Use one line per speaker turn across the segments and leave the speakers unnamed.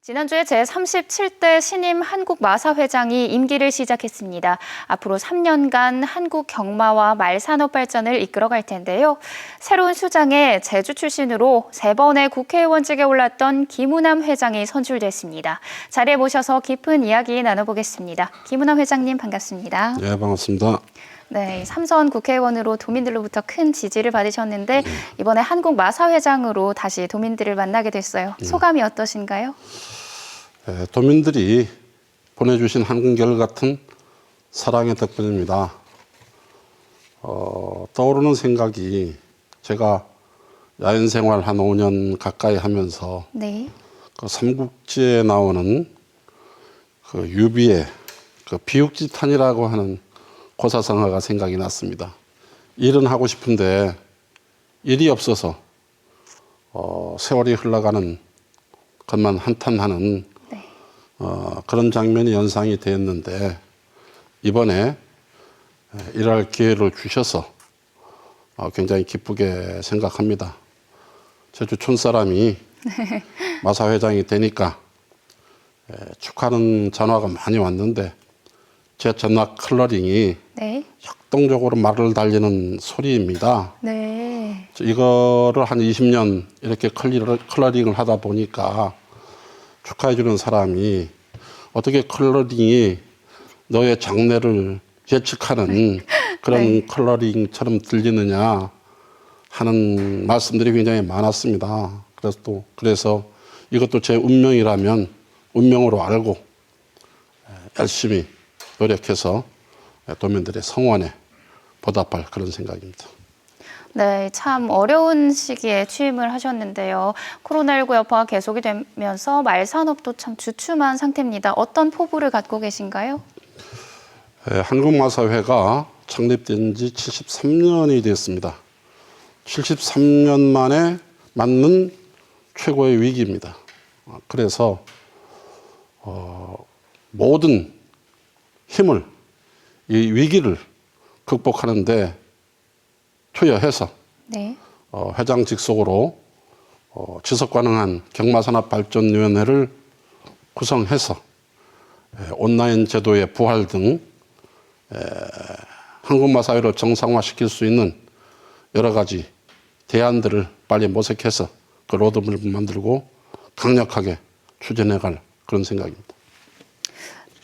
지난주에 제37대 신임 한국마사회장이 임기를 시작했습니다. 앞으로 3년간 한국 경마와 말산업 발전을 이끌어갈 텐데요. 새로운 수장에 제주 출신으로 3번의 국회의원직에 올랐던 김우남 회장이 선출됐습니다. 자리에 모셔서 깊은 이야기 나눠보겠습니다. 김우남 회장님 반갑습니다.
네, 반갑습니다.
네, 3선 국회의원으로 도민들로부터 큰 지지를 받으셨는데 이번에 한국마사회장으로 다시 도민들을 만나게 됐어요. 소감이 어떠신가요?
네, 도민들이 보내주신 한결같은 사랑의 덕분입니다. 떠오르는 생각이 제가 야인생활 한 5년 가까이 하면서
네.
그 삼국지에 나오는 그 유비의 그 비육지탄이라고 하는 고사성어가 생각이 났습니다. 일은 하고 싶은데 일이 없어서 세월이 흘러가는 것만 한탄하는
네.
그런 장면이 연상이 되었는데 이번에 일할 기회를 주셔서 굉장히 기쁘게 생각합니다. 제주 촌사람이 마사회장이 되니까 축하하는 전화가 많이 왔는데 제 전화 컬러링이
네.
역동적으로 말을 달리는 소리입니다.
네.
이거를 한 20년 이렇게 컬러링을 하다 보니까 축하해 주는 사람이 어떻게 컬러링이 너의 장래를 예측하는 그런
네.
컬러링처럼 들리느냐 하는 말씀들이 굉장히 많았습니다. 그래서 이것도 제 운명이라면 운명으로 알고 열심히 노력해서 도민들의 성원에 보답할 그런 생각입니다.
네, 참 어려운 시기에 취임을 하셨는데요. 코로나19 여파가 계속이 되면서 말산업도 참 주춤한 상태입니다. 어떤 포부를 갖고 계신가요?
한국마사회가 창립된 지 73년이 됐습니다. 73년 만에 맞는 최고의 위기입니다. 그래서 모든 힘을 이 위기를 극복하는 데 투여해서
네.
회장 직속으로 지속가능한 경마산업발전위원회를 구성해서 온라인 제도의 부활 등 한국마사회를 정상화시킬 수 있는 여러 가지 대안들을 빨리 모색해서 그 로드맵을 만들고 강력하게 추진해갈 그런 생각입니다.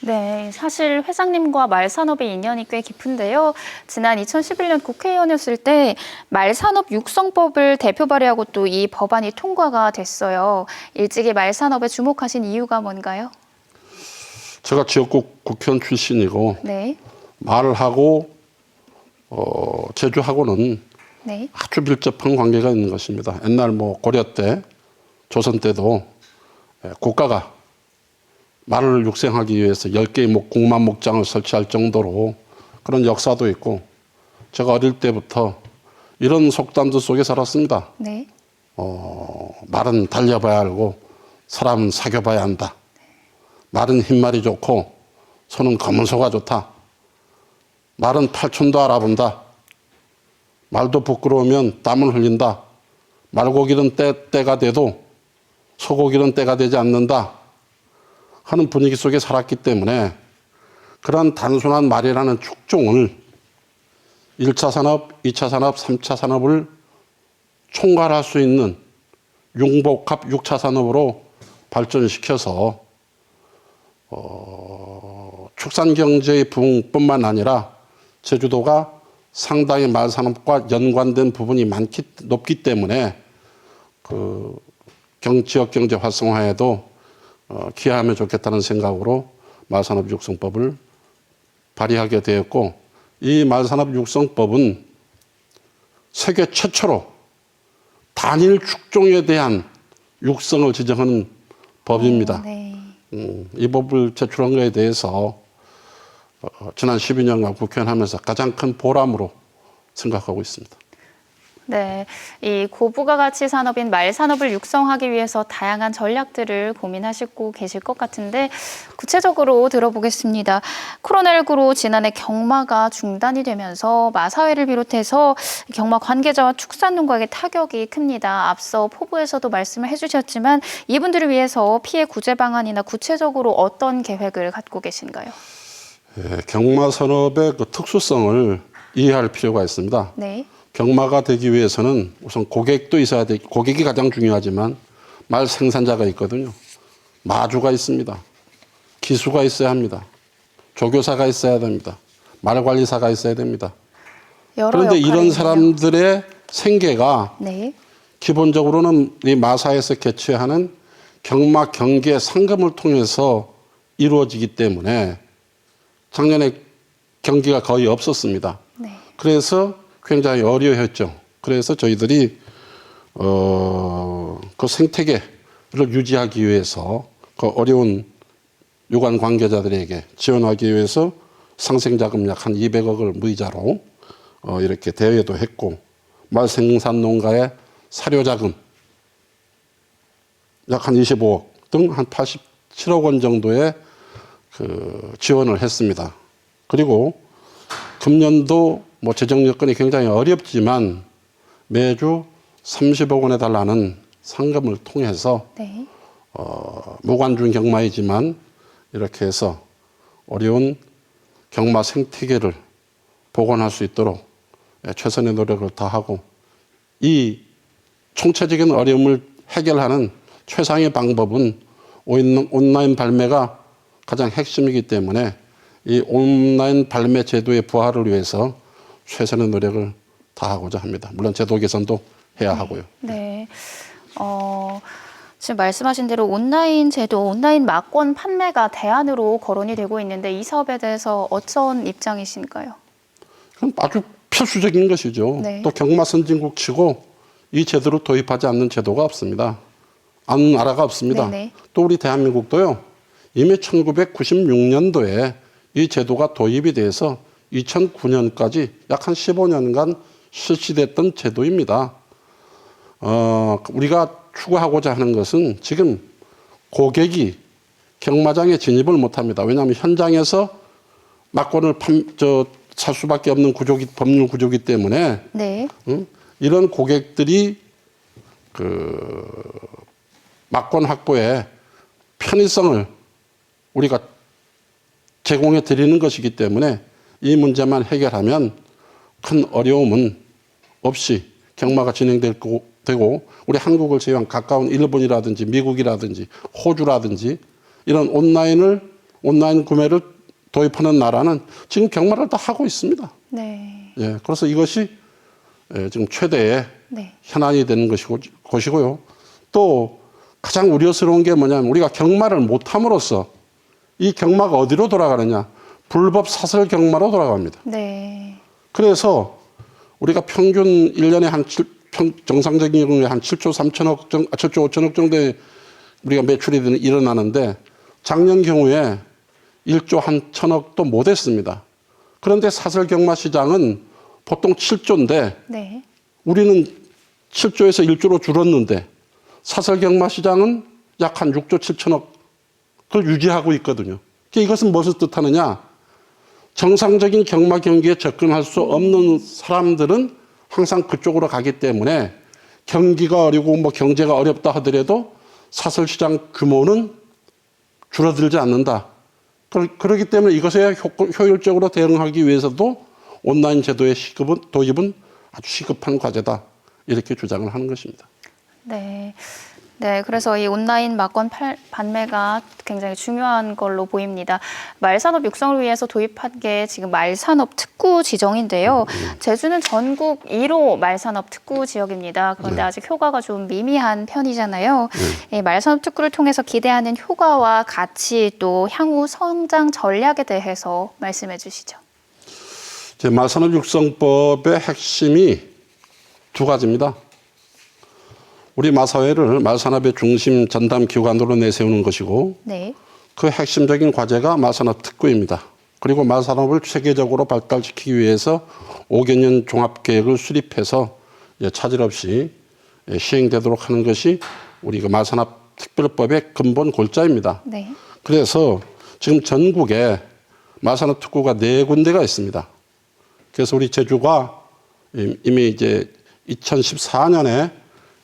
네, 사실 회장님과 말산업의 인연이 꽤 깊은데요. 지난 2011년 국회의원이었을 때 말산업 육성법을 대표 발의하고 또 이 법안이 통과가 됐어요. 일찍이 말산업에 주목하신 이유가 뭔가요?
제가 지역구 국회의원 출신이고
네.
말하고 제주하고는
네.
아주 밀접한 관계가 있는 것입니다. 옛날 고려 때, 조선 때도 국가가 말을 육성하기 위해서 10개의 국만 목장을 설치할 정도로 그런 역사도 있고 제가 어릴 때부터 이런 속담들 속에 살았습니다.
네.
말은 달려봐야 알고 사람은 사귀어봐야 한다. 말은 흰말이 좋고 소는 검은 소가 좋다. 말은 팔촌도 알아본다. 말도 부끄러우면 땀을 흘린다. 말고기는 때가 돼도 소고기는 때가 되지 않는다. 하는 분위기 속에 살았기 때문에 그런 단순한 말이라는 축종을 1차 산업, 2차 산업, 3차 산업을 총괄할 수 있는 융복합 6차 산업으로 발전시켜서 축산경제의 부분뿐만 아니라 제주도가 상당히 말산업과 연관된 부분이 높기 때문에 그 지역 경제 활성화에도 기여하면 좋겠다는 생각으로 말산업 육성법을 발의하게 되었고 이 말산업 육성법은 세계 최초로 단일 축종에 대한 육성을 지정하는 법입니다.
네.
이 법을 제출한 것에 대해서 지난 12년간 국회의원 하면서 가장 큰 보람으로 생각하고 있습니다.
네, 이 고부가가치 산업인 말산업을 육성하기 위해서 다양한 전략들을 고민하시고 계실 것 같은데 구체적으로 들어보겠습니다. 코로나19로 지난해 경마가 중단이 되면서 마사회를 비롯해서 경마 관계자와 축산농가에게 타격이 큽니다. 앞서 포부에서도 말씀을 해주셨지만 이분들을 위해서 피해 구제 방안이나 구체적으로 어떤 계획을 갖고 계신가요?
예, 경마 산업의 그 특수성을 이해할 필요가 있습니다.
네.
경마가 되기 위해서는 우선 고객도 있어야 돼. 고객이 가장 중요하지만 말 생산자가 있거든요. 마주가 있습니다. 기수가 있어야 합니다. 조교사가 있어야 됩니다. 말관리사가 있어야 됩니다. 그런데 이런
있네요.
사람들의 생계가
네.
기본적으로는 이 마사에서 개최하는 경마 경계 상금을 통해서 이루어지기 때문에 작년에 경기가 거의 없었습니다.
네.
그래서 굉장히 어려웠죠. 그래서 저희들이 그 생태계를 유지하기 위해서 그 어려운 유관 관계자들에게 지원하기 위해서 상생자금 약 한 200억을 무이자로 이렇게 대여도 했고 말 생산 농가의 사료자금 약 한 25억 등 한 87억 원 정도의 그 지원을 했습니다. 그리고 금년도 뭐 재정 여건이 굉장히 어렵지만 매주 30억 원에 달하는 상금을 통해서
네.
무관중 경마이지만 이렇게 해서 어려운 경마 생태계를 복원할 수 있도록 최선의 노력을 다하고 이 총체적인 어려움을 해결하는 최상의 방법은 온라인 발매가 가장 핵심이기 때문에 이 온라인 발매 제도의 부활을 위해서 최선의 노력을 다하고자 합니다. 물론 제도 개선도 해야 하고요.
네. 지금 말씀하신 대로 온라인 제도, 온라인 막권 판매가 대안으로 거론이 되고 있는데 이 사업에 대해서 어떤 입장이신가요?
그럼 아주 필수적인 것이죠.
네.
또 경마 선진국 치고 이 제도를 도입하지 않는 제도가 없습니다. 아는 나라가 없습니다.
네네.
또 우리 대한민국도요. 이미 1996년도에 이 제도가 도입이 돼서 2009년까지 약 한 15년간 실시됐던 제도입니다. 우리가 추구하고자 하는 것은 지금 고객이 경마장에 진입을 못합니다. 왜냐하면 현장에서 막권을 살 수밖에 없는 법률 구조기 때문에
네.
이런 고객들이 그 막권 확보에 편의성을 우리가 제공해 드리는 것이기 때문에 이 문제만 해결하면 큰 어려움은 없이 경마가 진행되고 우리 한국을 제외한 가까운 일본이라든지 미국이라든지 호주라든지 이런 온라인 구매를 도입하는 나라는 지금 경마를 다 하고 있습니다.
네.
예, 그래서 이것이 지금 최대의
네.
현안이 되는 것이고요. 또 가장 우려스러운 게 뭐냐면 우리가 경마를 못함으로써 이 경마가 어디로 돌아가느냐? 불법 사설 경마로 돌아갑니다.
네.
그래서 우리가 평균 1년에 정상적인 경우에 한 7조 5천억 정도의 우리가 매출이 일어나는데 작년 경우에 1조 한 천억도 못했습니다. 그런데 사설 경마 시장은 보통 7조인데
네.
우리는 7조에서 1조로 줄었는데 사설 경마 시장은 약 한 6조 7천억을 유지하고 있거든요. 이것은 무엇을 뜻하느냐? 정상적인 경마 경기에 접근할 수 없는 사람들은 항상 그쪽으로 가기 때문에 경기가 어렵고 뭐 경제가 어렵다 하더라도 사설 시장 규모는 줄어들지 않는다. 그렇기 때문에 이것에 효율적으로 대응하기 위해서도 온라인 제도의 도입은 아주 시급한 과제다. 이렇게 주장을 하는 것입니다.
네. 네, 그래서 이 온라인 막권 판매가 굉장히 중요한 걸로 보입니다. 말산업 육성을 위해서 도입한 게 지금 말산업 특구 지정인데요. 제주는 전국 1호 말산업 특구 지역입니다. 그런데
네.
아직 효과가 좀 미미한 편이잖아요. 이 말산업 특구를 통해서 기대하는 효과와 가치 또 향후 성장 전략에 대해서 말씀해 주시죠.
말산업 육성법의 핵심이 두 가지입니다. 우리 마사회를 말산업의 중심 전담 기관으로 내세우는 것이고
네.
그 핵심적인 과제가 말산업 특구입니다. 그리고 말산업을 체계적으로 발달시키기 위해서 5개년 종합계획을 수립해서 차질 없이 시행되도록 하는 것이 우리 그 마산업특별법의 근본 골자입니다.
네.
그래서 지금 전국에 마산업 특구가 4군데가 있습니다. 그래서 우리 제주가 이미 이제 2014년에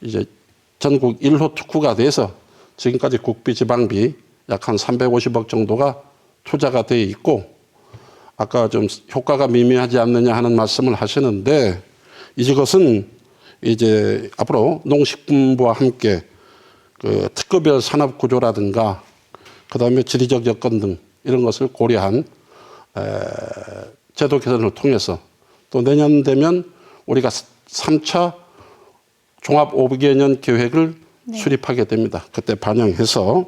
이제 전국 1호 특구가 돼서 지금까지 국비 지방비 약 한 350억 정도가 투자가 돼 있고, 아까 좀 효과가 미미하지 않느냐 하는 말씀을 하시는데, 이것은 이제 앞으로 농식품부와 함께 그 특구별 산업 구조라든가 그다음에 지리적 여건 등 이런 것을 고려한 제도 개선을 통해서 또 내년 되면 우리가 3차 종합 5개년 계획을 수립하게 됩니다. 그때 반영해서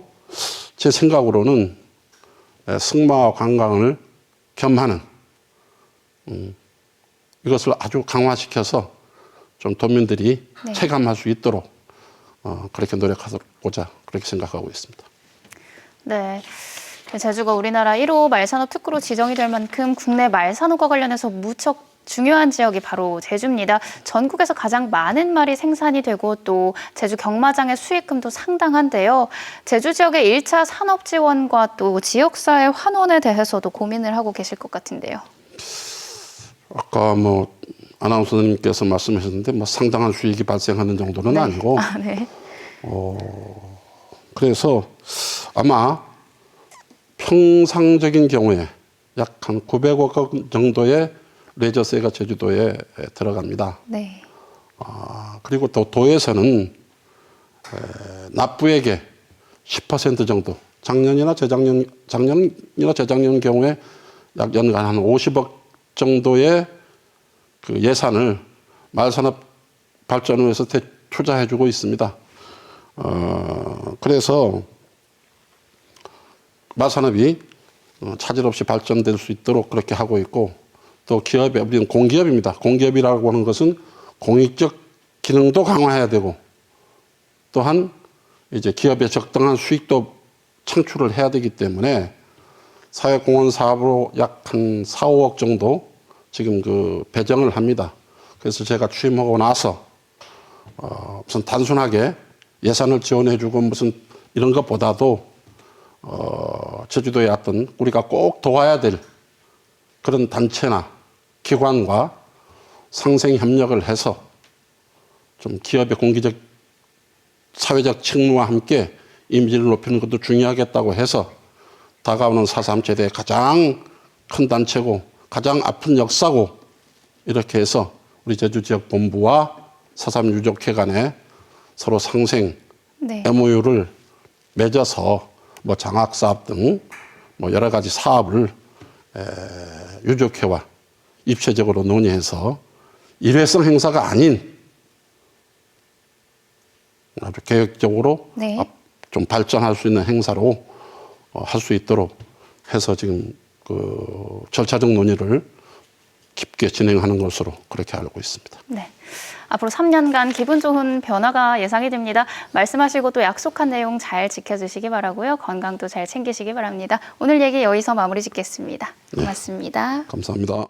제 생각으로는 승마와 관광을 겸하는 이것을 아주 강화시켜서 좀 도민들이 체감할 수 있도록 그렇게 노력하고자 그렇게 생각하고 있습니다.
네. 제주가 우리나라 1호 말산업 특구로 지정이 될 만큼 국내 말산업과 관련해서 무척 중요한 지역이 바로 제주입니다. 전국에서 가장 많은 말이 생산이 되고 또 제주 경마장의 수익금도 상당한데요. 제주 지역의 1차 산업 지원과 또 지역사회 환원에 대해서도 고민을 하고 계실 것 같은데요.
아까 뭐 아나운서님께서 말씀하셨는데 뭐 상당한 수익이 발생하는 정도는 아니고
네.
그래서 아마 평상적인 경우에 약 한 900억 원 정도의 레저세가 제주도에 들어갑니다.
네.
그리고 또 도에서는 납부액의 10% 정도, 작년이나 재작년 경우에 약 연간 한 50억 정도의 그 예산을 말산업 발전을 위해서 투자해주고 있습니다. 그래서 말산업이 차질 없이 발전될 수 있도록 그렇게 하고 있고, 또 기업에, 우리는 공기업입니다. 공기업이라고 하는 것은 공익적 기능도 강화해야 되고, 또한 이제 기업의 적당한 수익도 창출을 해야 되기 때문에 사회공헌 사업으로 약 한 4, 5억 정도 지금 그 배정을 합니다. 그래서 제가 취임하고 나서 무슨 단순하게 예산을 지원해주고 무슨 이런 것보다도 제주도의 어떤 우리가 꼭 도와야 될 그런 단체나 기관과 상생 협력을 해서 좀 기업의 공기적 사회적 책무와 함께 이미지를 높이는 것도 중요하겠다고 해서 다가오는 4.3 세대의 가장 큰 단체고 가장 아픈 역사고 이렇게 해서 우리 제주 지역 본부와 4.3 유족회 간에 서로 상생 MOU를 맺어서 뭐 장학 사업 등 뭐 여러 가지 사업을 유족회와 입체적으로 논의해서 일회성 행사가 아닌 아주 계획적으로 좀 발전할 수 있는 행사로 할 수 있도록 해서 지금 그 절차적 논의를 깊게 진행하는 것으로 그렇게 알고 있습니다.
네. 앞으로 3년간 기분 좋은 변화가 예상이 됩니다. 말씀하시고 또 약속한 내용 잘 지켜주시기 바라고요. 건강도 잘 챙기시기 바랍니다. 오늘 얘기 여기서 마무리 짓겠습니다. 고맙습니다.
감사합니다.